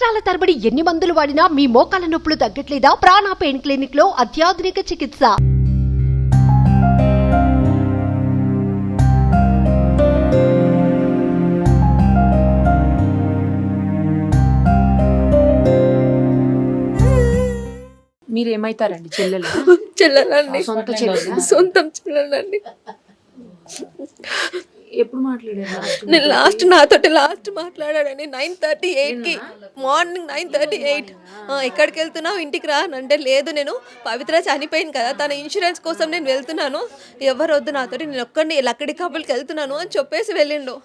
సంవత్సరాల తరబడి ఎన్ని మందులు వాడినా మీ మోకాల నొప్పులు తగ్గట్లేదా? ప్రాణ పెయిన్ క్లినిక్ లో అత్యాధునిక చికిత్స. మీరేమైతారండి? చెల్లెలు? చెల్లెలండి, సొంత చెల్లెలా? సొంతం చెల్లెలండి. ఎప్పుడు మాట్లాడారు? నేను నాతోటి లాస్ట్ మాట్లాడాడని 9:38కి, మార్నింగ్ 9:38. ఎక్కడికి వెళ్తున్నావు, ఇంటికి రా అని అంటే, లేదు నేను పవిత్ర చనిపోయింది కదా, తన ఇన్సూరెన్స్ కోసం నేను వెళ్తున్నాను, ఎవరు వద్దు నాతోటి, నేను ఒక్కడిని లక్కడి కబుల్కి వెళ్తున్నాను అని చెప్పేసి వెళ్ళిండు.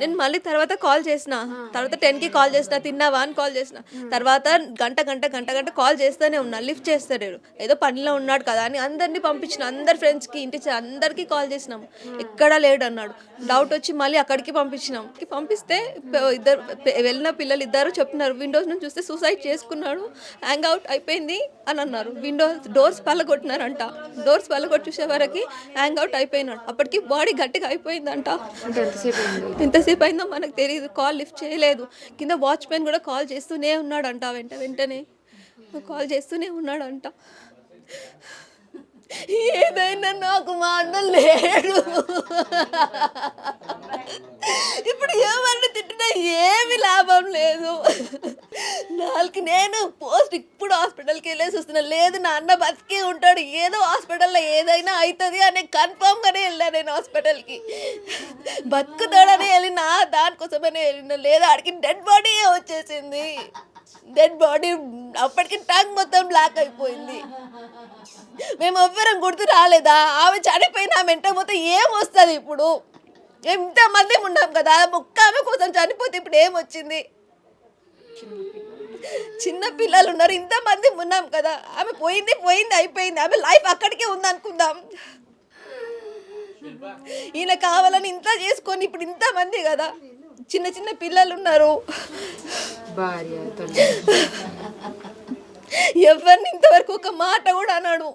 నేను మళ్ళీ తర్వాత కాల్ చేసిన, తర్వాత 10కి కాల్ చేసిన, తిన్నావా అని కాల్ చేసిన, తర్వాత గంట కాల్ చేస్తూనే ఉన్నా, లిఫ్ట్ చేస్తాడు, ఏదో పనిలో ఉన్నాడు కదా అని అందరినీ పంపించిన, అందరి ఫ్రెండ్స్కి, ఇంటి అందరికీ కాల్ చేసినాం, ఎక్కడా లేడు అన్నాడు. డౌట్ వచ్చి మళ్ళీ అక్కడికి పంపించినాం. పంపిస్తే ఇద్దరు వెళ్ళిన పిల్లలు ఇద్దరు చెప్తున్నారు, విండోస్ నుంచి చూస్తే సూసైడ్ చేసుకున్నాడు, హ్యాంగ్ అవుట్ అయిపోయింది అని అన్నారు. డోర్స్ పళ్ళగొట్టినారంట, డోర్స్ పళ్ళగొట్టి చూసే వరకు హ్యాంగ్ అవుట్ అయిపోయినాడు. అప్పటికి బాడీ గట్టిగా అయిపోయిందంట. ఎంతసేపు అయిందో మనకు తెలియదు, కాల్ లిఫ్ట్ చేయలేదు. కింద వాచ్మెన్ కూడా కాల్ చేస్తూనే ఉన్నాడంట, వెంటనే కాల్ చేస్తూనే ఉన్నాడంట. ఏదైనా నాకు మా అన్న లేడు, ఇప్పుడు ఏమన్నా తిట్టినా ఏమి లాభం లేదు. నేను పోస్ట్ ఇప్పుడు హాస్పిటల్కి వెళ్ళేసి వస్తున్నా, లేదు నా అన్న బతికే ఉంటాడు, ఏదో హాస్పిటల్లో ఏదైనా అవుతుంది అని కన్ఫామ్గానే వెళ్ళా నేను హాస్పిటల్కి. బతుకుతాడని వెళ్ళినా, దానికోసమనే వెళ్ళినా, లేదా ఆడికి డెడ్ బాడీ వచ్చేసింది. డెడ్ బాడీ అప్పటికి టంగ్ మొత్తం బ్లాక్ అయిపోయింది. మేము ఎవ్వరం గుర్తు రాలేదా? ఆమె చనిపోయిన ఆమె వెంట మొత్తం ఏం వస్తుంది? ఇప్పుడు ఎంతమంది ఉన్నాం కదా, ఒక్క ఆమె కోసం చనిపోతే ఇప్పుడు ఏమొచ్చింది? చిన్న పిల్లలు ఉన్నారు, ఇంతమంది ఉన్నాం కదా, ఆమె పోయింది అయిపోయింది, ఆమె లైఫ్ అక్కడికే ఉంది అనుకుందాం. ఈయన కావాలని ఇంత చేసుకొని ఇప్పుడు ఇంతమంది కదా, చిన్న పిల్లలు ఉన్నారు, భార్య, ఎవరిని ఇంతవరకు ఒక మాట కూడా అన్నాడు.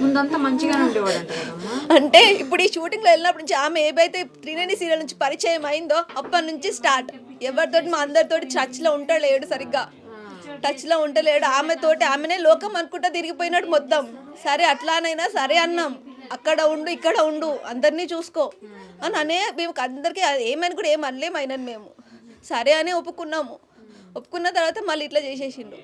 ముందంతా మంచిగానే ఉండేవాడంట కదమ్మా. అంటే ఇప్పుడు ఈ షూటింగ్లో వెళ్ళినప్పటి నుంచి ఆమె ఏవైతే 390 సీరియల్ నుంచి పరిచయం అయిందో అప్పటి నుంచి స్టార్ట్. ఎవరితోటి మా అందరితోటి టచ్లో ఉంటలేడు, సరిగ్గా టచ్లో ఉంటలేడు. ఆమెనే లోకం అనుకుంటా తిరిగిపోయినాడు మొత్తం. సరే అట్లానైనా సరే అన్నాం, అక్కడ ఉండు ఇక్కడ ఉండు, అందరినీ చూసుకో అని మేము అందరికీ ఏమని కూడా ఏం అనలేము. అయినని మేము సరే అని ఒప్పుకున్నాము. ఒప్పుకున్న తర్వాత మళ్ళీ ఇట్లా చేసేసిండు.